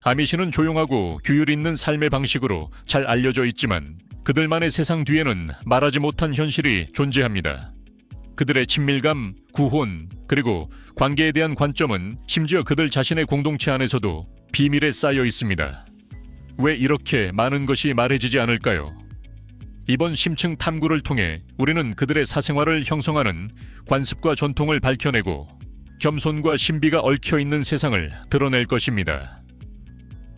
아미시는 조용하고 규율 있는 삶의 방식으로 잘 알려져 있지만 그들만의 세상 뒤에는 말하지 못한 현실이 존재합니다. 그들의 친밀감, 구혼, 그리고 관계에 대한 관점은 심지어 그들 자신의 공동체 안에서도 비밀에 쌓여 있습니다. 왜 이렇게 많은 것이 말해지지 않을까요? 이번 심층 탐구를 통해 우리는 그들의 사생활을 형성하는 관습과 전통을 밝혀내고 겸손과 신비가 얽혀있는 세상을 드러낼 것입니다.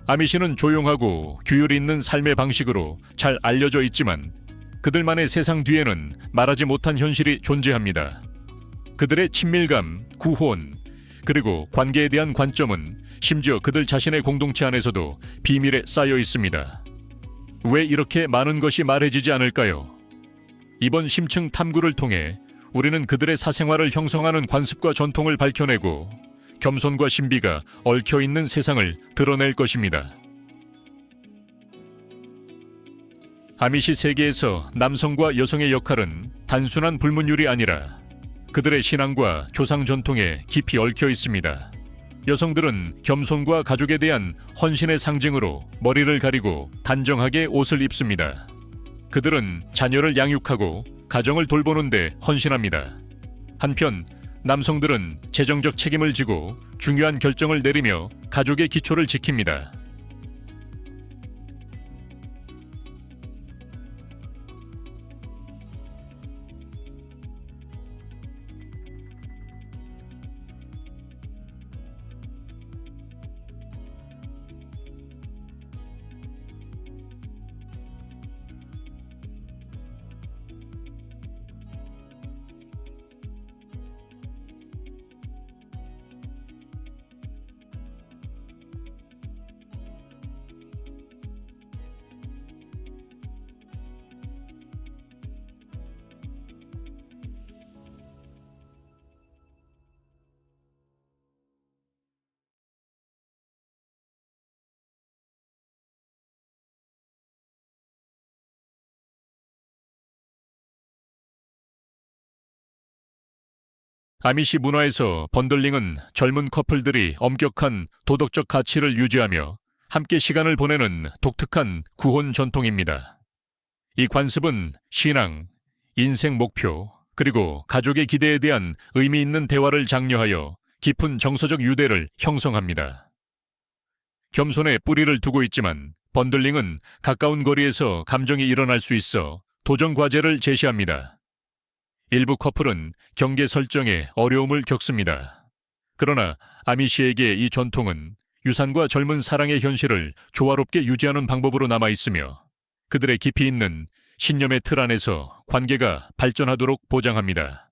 아미시는 조용하고 규율이 있는 삶의 방식으로 잘 알려져 있지만 그들만의 세상 뒤에는 말하지 못한 현실이 존재합니다. 그들의 친밀감, 구혼, 그리고 관계에 대한 관점은 심지어 그들 자신의 공동체 안에서도 비밀에 쌓여 있습니다. 왜 이렇게 많은 것이 말해지지 않을까요? 이번 심층 탐구를 통해 우리는 그들의 사생활을 형성하는 관습과 전통을 밝혀내고 겸손과 신비가 얽혀있는 세상을 드러낼 것입니다. 아미시 세계에서 남성과 여성의 역할은 단순한 불문율이 아니라 그들의 신앙과 조상 전통에 깊이 얽혀 있습니다. 여성들은 겸손과 가족에 대한 헌신의 상징으로 머리를 가리고 단정하게 옷을 입습니다. 그들은 자녀를 양육하고 가정을 돌보는 데 헌신합니다. 한편 남성들은 재정적 책임을 지고 중요한 결정을 내리며 가족의 기초를 지킵니다. 아미시 문화에서 번들링은 젊은 커플들이 엄격한 도덕적 가치를 유지하며 함께 시간을 보내는 독특한 구혼 전통입니다. 이 관습은 신앙, 인생 목표, 그리고 가족의 기대에 대한 의미 있는 대화를 장려하여 깊은 정서적 유대를 형성합니다. 겸손에 뿌리를 두고 있지만 번들링은 가까운 거리에서 감정이 일어날 수 있어 도전 과제를 제시합니다. 일부 커플은 경계 설정에 어려움을 겪습니다. 그러나 아미시에게 이 전통은 유산과 젊은 사랑의 현실을 조화롭게 유지하는 방법으로 남아 있으며 그들의 깊이 있는 신념의 틀 안에서 관계가 발전하도록 보장합니다.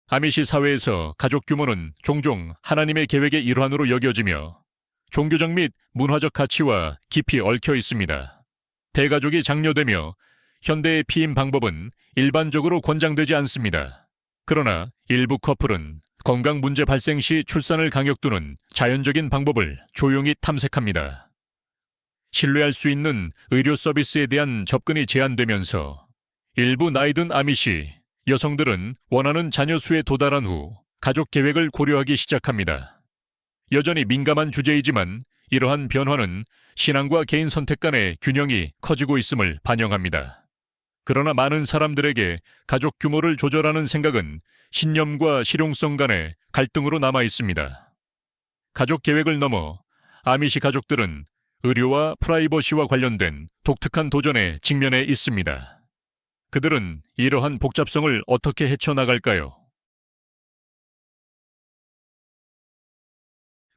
아미시 사회에서 가족 규모는 종종 하나님의 계획의 일환으로 여겨지며 종교적 및 문화적 가치와 깊이 얽혀 있습니다. 대가족이 장려되며 현대의 피임 방법은 일반적으로 권장되지 않습니다. 그러나 일부 커플은 건강 문제 발생 시 출산을 강요 두는 자연적인 방법을 조용히 탐색합니다. 신뢰할 수 있는 의료 서비스에 대한 접근이 제한되면서 일부 나이든 아미시 여성들은 원하는 자녀 수에 도달한 후 가족 계획을 고려하기 시작합니다. 여전히 민감한 주제이지만 이러한 변화는 신앙과 개인 선택 간의 균형이 커지고 있음을 반영합니다. 그러나 많은 사람들에게 가족 규모를 조절하는 생각은 신념과 실용성 간의 갈등으로 남아 있습니다. 가족 계획을 넘어 아미시 가족들은 의료와 프라이버시와 관련된 독특한 도전에 직면해 있습니다. 그들은 이러한 복잡성을 어떻게 헤쳐나갈까요?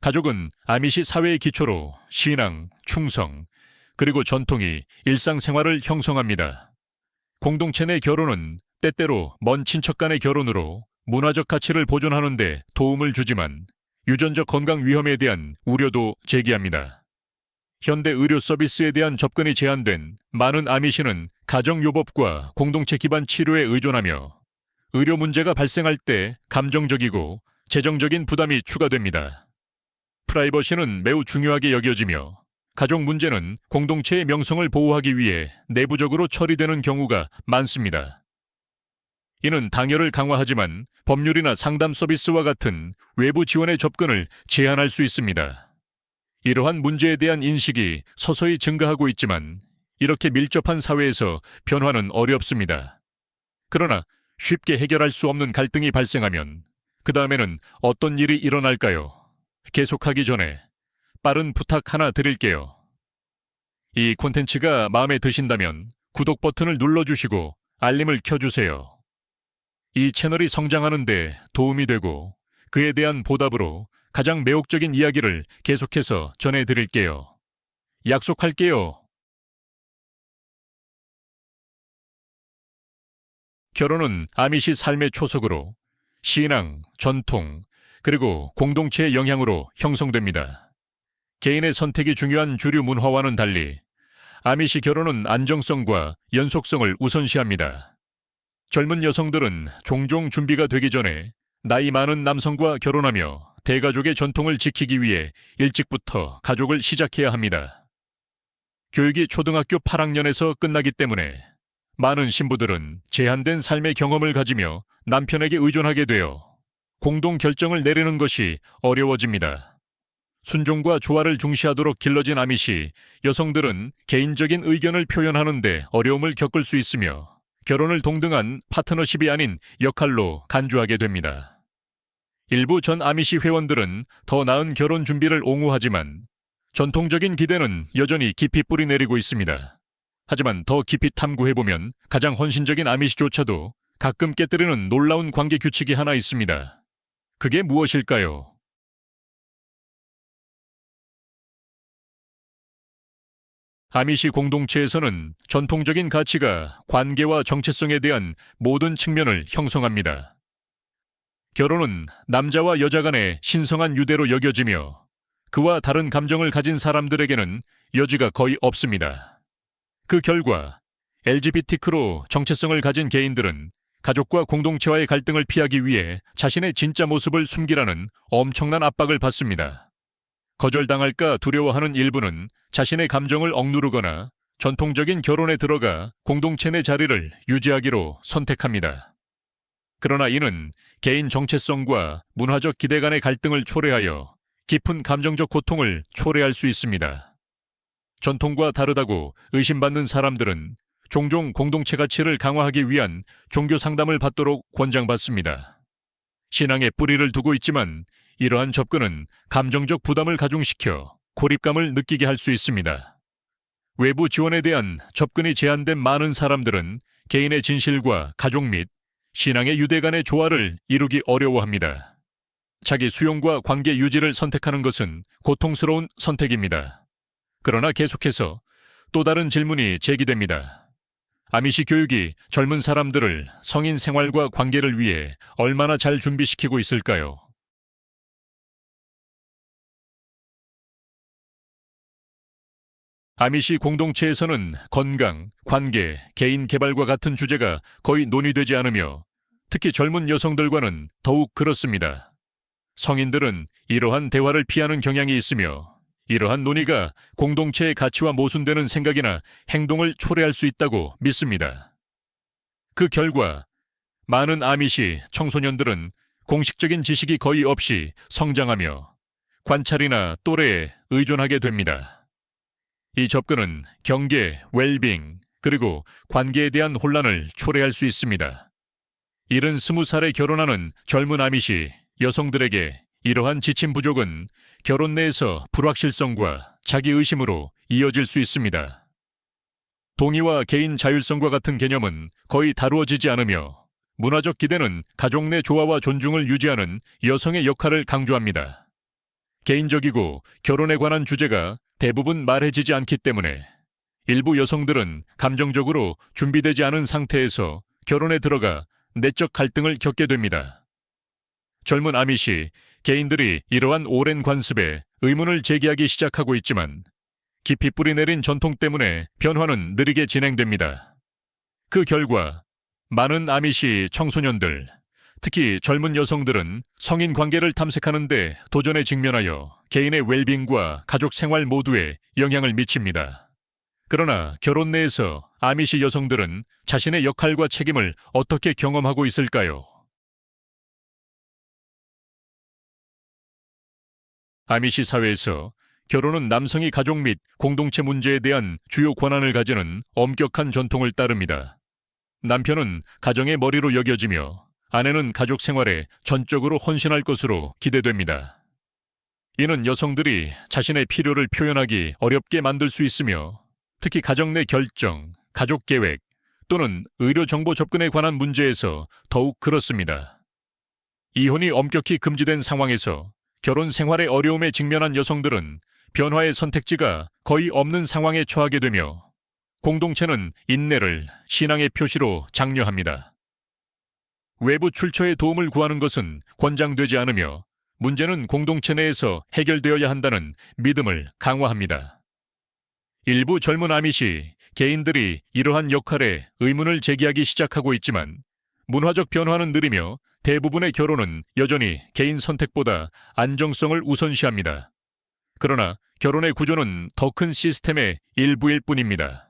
가족은 아미시 사회의 기초로 신앙, 충성, 그리고 전통이 일상생활을 형성합니다. 공동체 내 결혼은 때때로 먼 친척 간의 결혼으로 문화적 가치를 보존하는 데 도움을 주지만 유전적 건강 위험에 대한 우려도 제기합니다. 현대 의료 서비스에 대한 접근이 제한된 많은 아미시는 가정요법과 공동체 기반 치료에 의존하며 의료 문제가 발생할 때 감정적이고 재정적인 부담이 추가됩니다. 프라이버시는 매우 중요하게 여겨지며 가족 문제는 공동체의 명성을 보호하기 위해 내부적으로 처리되는 경우가 많습니다. 이는 당열을 강화하지만 법률이나 상담 서비스와 같은 외부 지원의 접근을 제한할 수 있습니다. 이러한 문제에 대한 인식이 서서히 증가하고 있지만 이렇게 밀접한 사회에서 변화는 어렵습니다. 그러나 쉽게 해결할 수 없는 갈등이 발생하면 그 다음에는 어떤 일이 일어날까요? 계속하기 전에 빠른 부탁 하나 드릴게요. 이 콘텐츠가 마음에 드신다면 구독 버튼을 눌러주시고 알림을 켜주세요. 이 채널이 성장하는 데 도움이 되고 그에 대한 보답으로 가장 매혹적인 이야기를 계속해서 전해드릴게요. 약속할게요. 결혼은 아미시 삶의 초석으로 신앙, 전통, 그리고 공동체의 영향으로 형성됩니다. 개인의 선택이 중요한 주류 문화와는 달리 아미시 결혼은 안정성과 연속성을 우선시합니다. 젊은 여성들은 종종 준비가 되기 전에 나이 많은 남성과 결혼하며 대가족의 전통을 지키기 위해 일찍부터 가족을 시작해야 합니다. 교육이 초등학교 8학년에서 끝나기 때문에 많은 신부들은 제한된 삶의 경험을 가지며 남편에게 의존하게 되어 공동 결정을 내리는 것이 어려워집니다. 순종과 조화를 중시하도록 길러진 아미시 여성들은 개인적인 의견을 표현하는 데 어려움을 겪을 수 있으며 결혼을 동등한 파트너십이 아닌 역할로 간주하게 됩니다. 일부 전 아미시 회원들은 더 나은 결혼 준비를 옹호하지만 전통적인 기대는 여전히 깊이 뿌리 내리고 있습니다. 하지만 더 깊이 탐구해보면 가장 헌신적인 아미시조차도 가끔 깨뜨리는 놀라운 관계 규칙이 하나 있습니다. 그게 무엇일까요? 아미시 공동체에서는 전통적인 가치가 관계와 정체성에 대한 모든 측면을 형성합니다. 결혼은 남자와 여자 간의 신성한 유대로 여겨지며 그와 다른 감정을 가진 사람들에게는 여지가 거의 없습니다. 그 결과 LGBTQ로 정체성을 가진 개인들은 가족과 공동체와의 갈등을 피하기 위해 자신의 진짜 모습을 숨기라는 엄청난 압박을 받습니다. 거절당할까 두려워하는 일부는 자신의 감정을 억누르거나 전통적인 결혼에 들어가 공동체 내 자리를 유지하기로 선택합니다. 그러나 이는 개인 정체성과 문화적 기대 간의 갈등을 초래하여 깊은 감정적 고통을 초래할 수 있습니다. 전통과 다르다고 의심받는 사람들은 종종 공동체 가치를 강화하기 위한 종교 상담을 받도록 권장받습니다. 신앙에 뿌리를 두고 있지만 이러한 접근은 감정적 부담을 가중시켜 고립감을 느끼게 할 수 있습니다. 외부 지원에 대한 접근이 제한된 많은 사람들은 개인의 진실과 가족 및 신앙의 유대 간의 조화를 이루기 어려워합니다. 자기 수용과 관계 유지를 선택하는 것은 고통스러운 선택입니다. 그러나 계속해서 또 다른 질문이 제기됩니다. 아미시 교육이 젊은 사람들을 성인 생활과 관계를 위해 얼마나 잘 준비시키고 있을까요? 아미시 공동체에서는 건강, 관계, 개인 개발과 같은 주제가 거의 논의되지 않으며 특히 젊은 여성들과는 더욱 그렇습니다. 성인들은 이러한 대화를 피하는 경향이 있으며 이러한 논의가 공동체의 가치와 모순되는 생각이나 행동을 초래할 수 있다고 믿습니다. 그 결과 많은 아미시 청소년들은 공식적인 지식이 거의 없이 성장하며 관찰이나 또래에 의존하게 됩니다. 이 접근은 경계, 웰빙, 그리고 관계에 대한 혼란을 초래할 수 있습니다. 70살에 결혼하는 젊은 아미시 여성들에게 이러한 지침 부족은 결혼 내에서 불확실성과 자기의심으로 이어질 수 있습니다. 동의와 개인 자율성과 같은 개념은 거의 다루어지지 않으며 문화적 기대는 가족 내 조화와 존중을 유지하는 여성의 역할을 강조합니다. 개인적이고 결혼에 관한 주제가 대부분 말해지지 않기 때문에 일부 여성들은 감정적으로 준비되지 않은 상태에서 결혼에 들어가 내적 갈등을 겪게 됩니다. 젊은 아미시 개인들이 이러한 오랜 관습에 의문을 제기하기 시작하고 있지만 깊이 뿌리내린 전통 때문에 변화는 느리게 진행됩니다. 그 결과 많은 아미시 청소년들, 특히 젊은 여성들은 성인 관계를 탐색하는 데 도전에 직면하여 개인의 웰빙과 가족 생활 모두에 영향을 미칩니다. 그러나 결혼 내에서 아미시 여성들은 자신의 역할과 책임을 어떻게 경험하고 있을까요? 아미시 사회에서 결혼은 남성이 가족 및 공동체 문제에 대한 주요 권한을 가지는 엄격한 전통을 따릅니다. 남편은 가정의 머리로 여겨지며 아내는 가족 생활에 전적으로 헌신할 것으로 기대됩니다. 이는 여성들이 자신의 필요를 표현하기 어렵게 만들 수 있으며 특히 가정 내 결정, 가족 계획 또는 의료 정보 접근에 관한 문제에서 더욱 그렇습니다. 이혼이 엄격히 금지된 상황에서 결혼 생활의 어려움에 직면한 여성들은 변화의 선택지가 거의 없는 상황에 처하게 되며 공동체는 인내를 신앙의 표시로 장려합니다. 외부 출처의 도움을 구하는 것은 권장되지 않으며 문제는 공동체 내에서 해결되어야 한다는 믿음을 강화합니다. 일부 젊은 아미시 개인들이 이러한 역할에 의문을 제기하기 시작하고 있지만 문화적 변화는 느리며 대부분의 결혼은 여전히 개인 선택보다 안정성을 우선시합니다. 그러나 결혼의 구조는 더 큰 시스템의 일부일 뿐입니다.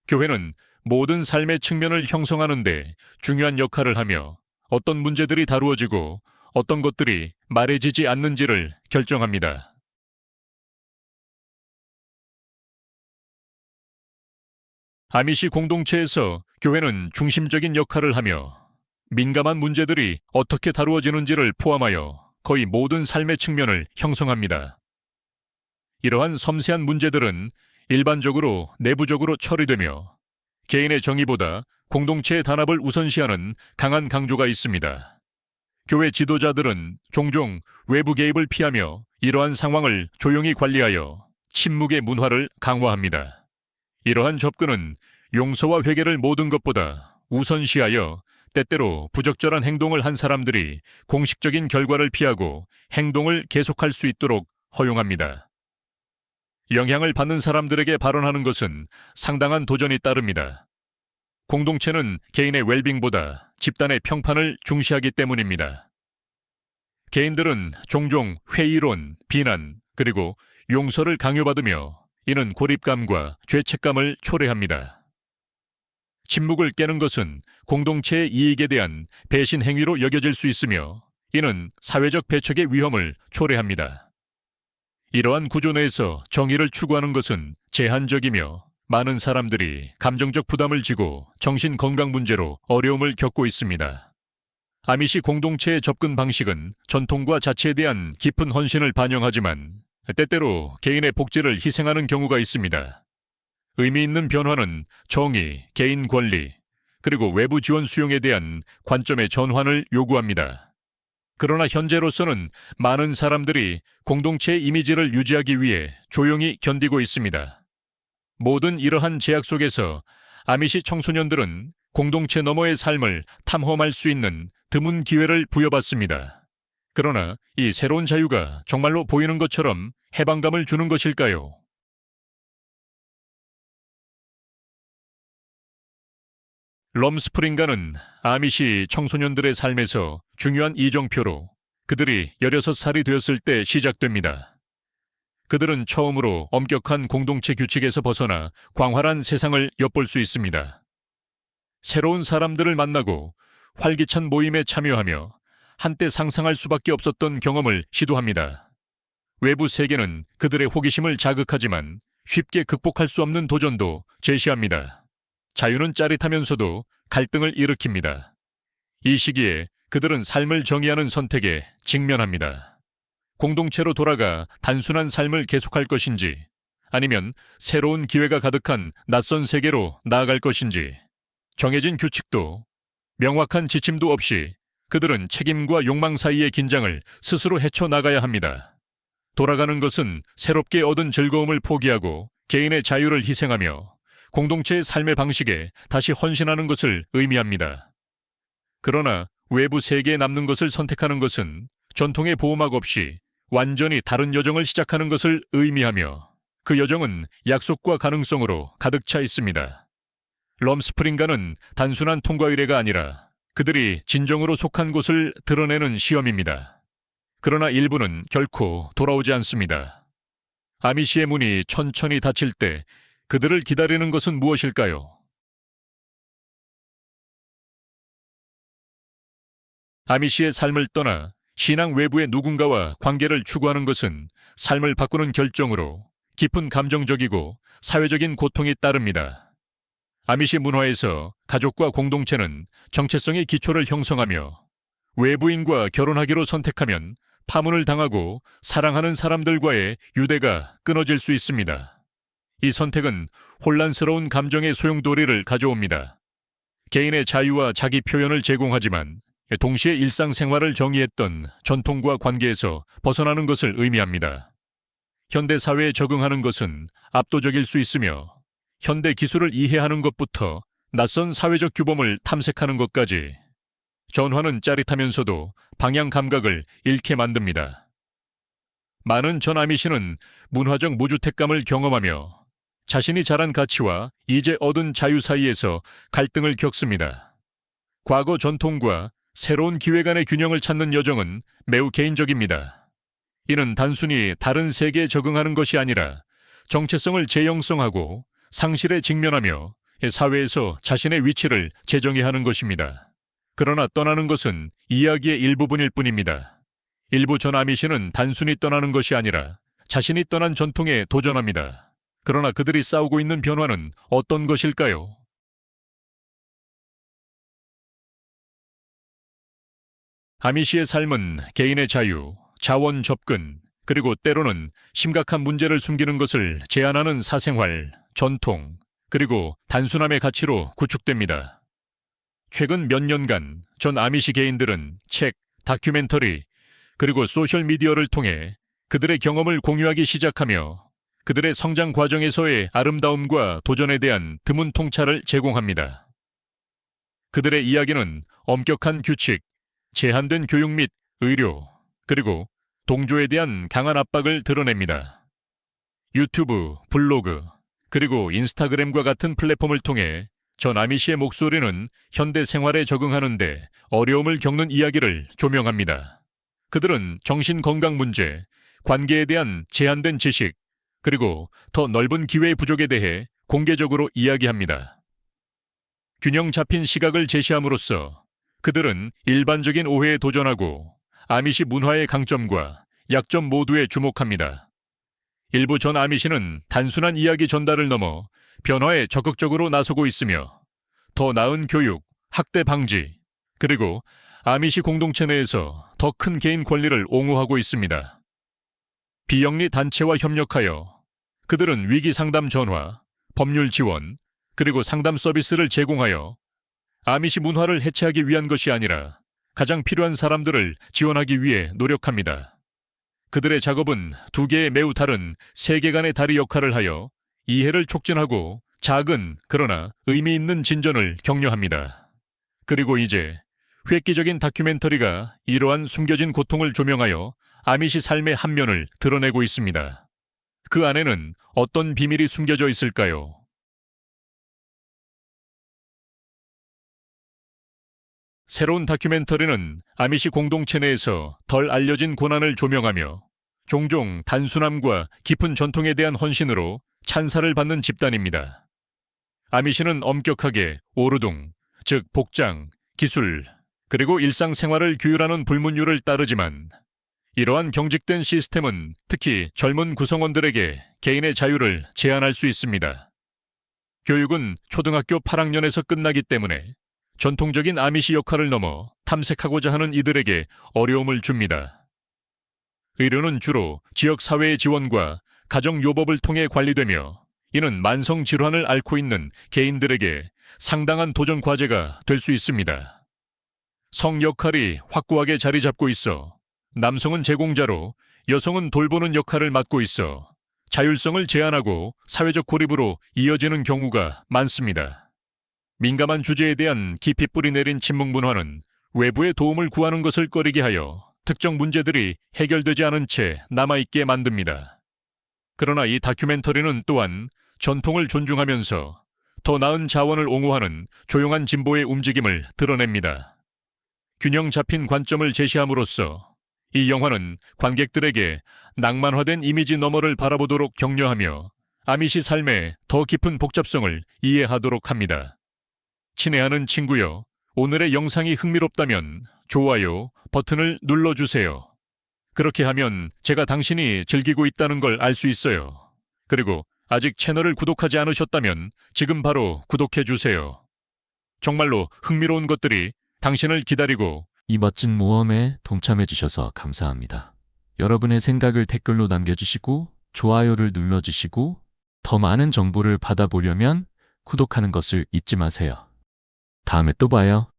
교회는 모든 삶의 측면을 형성하는 데 중요한 역할을 하며 어떤 문제들이 다루어지고 어떤 것들이 말해지지 않는지를 결정합니다. 아미시 공동체에서 교회는 중심적인 역할을 하며 민감한 문제들이 어떻게 다루어지는지를 포함하여 거의 모든 삶의 측면을 형성합니다. 이러한 섬세한 문제들은 일반적으로 내부적으로 처리되며 개인의 정의보다 공동체의 단합을 우선시하는 강한 강조가 있습니다. 교회 지도자들은 종종 외부 개입을 피하며 이러한 상황을 조용히 관리하여 침묵의 문화를 강화합니다. 이러한 접근은 용서와 회개를 모든 것보다 우선시하여 때때로 부적절한 행동을 한 사람들이 공식적인 결과를 피하고 행동을 계속할 수 있도록 허용합니다. 영향을 받는 사람들에게 발언하는 것은 상당한 도전이 따릅니다. 공동체는 개인의 웰빙보다 집단의 평판을 중시하기 때문입니다. 개인들은 종종 회의론, 비난, 그리고 용서를 강요받으며 이는 고립감과 죄책감을 초래합니다. 침묵을 깨는 것은 공동체의 이익에 대한 배신 행위로 여겨질 수 있으며 이는 사회적 배척의 위험을 초래합니다. 이러한 구조 내에서 정의를 추구하는 것은 제한적이며 많은 사람들이 감정적 부담을 지고 정신 건강 문제로 어려움을 겪고 있습니다. 아미시 공동체의 접근 방식은 전통과 자치에 대한 깊은 헌신을 반영하지만 때때로 개인의 복지를 희생하는 경우가 있습니다. 의미 있는 변화는 정의, 개인 권리, 그리고 외부 지원 수용에 대한 관점의 전환을 요구합니다. 그러나 현재로서는 많은 사람들이 공동체의 이미지를 유지하기 위해 조용히 견디고 있습니다. 모든 이러한 제약 속에서 아미시 청소년들은 공동체 너머의 삶을 탐험할 수 있는 드문 기회를 부여받습니다. 그러나 이 새로운 자유가 정말로 보이는 것처럼 해방감을 주는 것일까요? 럼스프링가는 아미시 청소년들의 삶에서 중요한 이정표로 그들이 16살이 되었을 때 시작됩니다. 그들은 처음으로 엄격한 공동체 규칙에서 벗어나 광활한 세상을 엿볼 수 있습니다. 새로운 사람들을 만나고 활기찬 모임에 참여하며 한때 상상할 수밖에 없었던 경험을 시도합니다. 외부 세계는 그들의 호기심을 자극하지만 쉽게 극복할 수 없는 도전도 제시합니다. 자유는 짜릿하면서도 갈등을 일으킵니다. 이 시기에 그들은 삶을 정의하는 선택에 직면합니다. 공동체로 돌아가 단순한 삶을 계속할 것인지 아니면 새로운 기회가 가득한 낯선 세계로 나아갈 것인지 정해진 규칙도 명확한 지침도 없이 그들은 책임과 욕망 사이의 긴장을 스스로 헤쳐나가야 합니다. 돌아가는 것은 새롭게 얻은 즐거움을 포기하고 개인의 자유를 희생하며 공동체의 삶의 방식에 다시 헌신하는 것을 의미합니다. 그러나 외부 세계에 남는 것을 선택하는 것은 전통의 보호막 없이 완전히 다른 여정을 시작하는 것을 의미하며 그 여정은 약속과 가능성으로 가득 차 있습니다. 럼스프링가는 단순한 통과 의례가 아니라 그들이 진정으로 속한 곳을 드러내는 시험입니다. 그러나 일부는 결코 돌아오지 않습니다. 아미시의 문이 천천히 닫힐 때 그들을 기다리는 것은 무엇일까요? 아미시의 삶을 떠나 신앙 외부의 누군가와 관계를 추구하는 것은 삶을 바꾸는 결정으로 깊은 감정적이고 사회적인 고통이 따릅니다. 아미시 문화에서 가족과 공동체는 정체성의 기초를 형성하며 외부인과 결혼하기로 선택하면 파문을 당하고 사랑하는 사람들과의 유대가 끊어질 수 있습니다. 이 선택은 혼란스러운 감정의 소용돌이를 가져옵니다. 개인의 자유와 자기 표현을 제공하지만 동시에 일상생활을 정의했던 전통과 관계에서 벗어나는 것을 의미합니다. 현대 사회에 적응하는 것은 압도적일 수 있으며 현대 기술을 이해하는 것부터 낯선 사회적 규범을 탐색하는 것까지 전환은 짜릿하면서도 방향 감각을 잃게 만듭니다. 많은 전 아미시는 문화적 무주택감을 경험하며 자신이 자란 가치와 이제 얻은 자유 사이에서 갈등을 겪습니다. 과거 전통과 새로운 기회 간의 균형을 찾는 여정은 매우 개인적입니다. 이는 단순히 다른 세계에 적응하는 것이 아니라 정체성을 재형성하고 상실에 직면하며 사회에서 자신의 위치를 재정해야 하는 것입니다. 그러나 떠나는 것은 이야기의 일부분일 뿐입니다. 일부 전 아미시는 단순히 떠나는 것이 아니라 자신이 떠난 전통에 도전합니다. 그러나 그들이 싸우고 있는 변화는 어떤 것일까요? 아미시의 삶은 개인의 자유, 자원 접근, 그리고 때로는 심각한 문제를 숨기는 것을 제한하는 사생활, 전통, 그리고 단순함의 가치로 구축됩니다. 최근 몇 년간 전 아미시 개인들은 책, 다큐멘터리, 그리고 소셜미디어를 통해 그들의 경험을 공유하기 시작하며 그들의 성장 과정에서의 아름다움과 도전에 대한 드문 통찰을 제공합니다. 그들의 이야기는 엄격한 규칙, 제한된 교육 및 의료, 그리고 동조에 대한 강한 압박을 드러냅니다. 유튜브, 블로그, 그리고 인스타그램과 같은 플랫폼을 통해 전 아미시의 목소리는 현대 생활에 적응하는데 어려움을 겪는 이야기를 조명합니다. 그들은 정신건강 문제, 관계에 대한 제한된 지식, 그리고 더 넓은 기회의 부족에 대해 공개적으로 이야기합니다. 균형 잡힌 시각을 제시함으로써 그들은 일반적인 오해에 도전하고 아미시 문화의 강점과 약점 모두에 주목합니다. 일부 전 아미시는 단순한 이야기 전달을 넘어 변화에 적극적으로 나서고 있으며 더 나은 교육, 학대 방지, 그리고 아미시 공동체 내에서 더 큰 개인 권리를 옹호하고 있습니다. 비영리 단체와 협력하여 그들은 위기 상담 전화, 법률 지원, 그리고 상담 서비스를 제공하여 아미시 문화를 해체하기 위한 것이 아니라 가장 필요한 사람들을 지원하기 위해 노력합니다. 그들의 작업은 두 개의 매우 다른 세계관의 다리 역할을 하여 이해를 촉진하고 작은 그러나 의미 있는 진전을 격려합니다. 그리고 이제 획기적인 다큐멘터리가 이러한 숨겨진 고통을 조명하여 아미시 삶의 한 면을 드러내고 있습니다. 그 안에는 어떤 비밀이 숨겨져 있을까요? 새로운 다큐멘터리는 아미시 공동체 내에서 덜 알려진 고난을 조명하며 종종 단순함과 깊은 전통에 대한 헌신으로 찬사를 받는 집단입니다. 아미시는 엄격하게 오르둥, 즉 복장, 기술, 그리고 일상생활을 규율하는 불문율을 따르지만 이러한 경직된 시스템은 특히 젊은 구성원들에게 개인의 자유를 제한할 수 있습니다. 교육은 초등학교 8학년에서 끝나기 때문에 전통적인 아미시 역할을 넘어 탐색하고자 하는 이들에게 어려움을 줍니다. 의료는 주로 지역사회의 지원과 가정요법을 통해 관리되며 이는 만성질환을 앓고 있는 개인들에게 상당한 도전 과제가 될 수 있습니다. 성 역할이 확고하게 자리 잡고 있어 남성은 제공자로 여성은 돌보는 역할을 맡고 있어 자율성을 제한하고 사회적 고립으로 이어지는 경우가 많습니다. 민감한 주제에 대한 깊이 뿌리내린 침묵 문화는 외부의 도움을 구하는 것을 꺼리게 하여 특정 문제들이 해결되지 않은 채 남아있게 만듭니다. 그러나 이 다큐멘터리는 또한 전통을 존중하면서 더 나은 자원을 옹호하는 조용한 진보의 움직임을 드러냅니다. 균형 잡힌 관점을 제시함으로써 이 영화는 관객들에게 낭만화된 이미지 너머를 바라보도록 격려하며 아미시 삶의 더 깊은 복잡성을 이해하도록 합니다. 친애하는 친구여, 오늘의 영상이 흥미롭다면 좋아요 버튼을 눌러주세요. 그렇게 하면 제가 당신이 즐기고 있다는 걸 알 수 있어요. 그리고 아직 채널을 구독하지 않으셨다면 지금 바로 구독해주세요. 정말로 흥미로운 것들이 당신을 기다리고 이 멋진 모험에 동참해 주셔서 감사합니다. 여러분의 생각을 댓글로 남겨주시고 좋아요를 눌러주시고 더 많은 정보를 받아보려면 구독하는 것을 잊지 마세요. 다음에 또 봐요.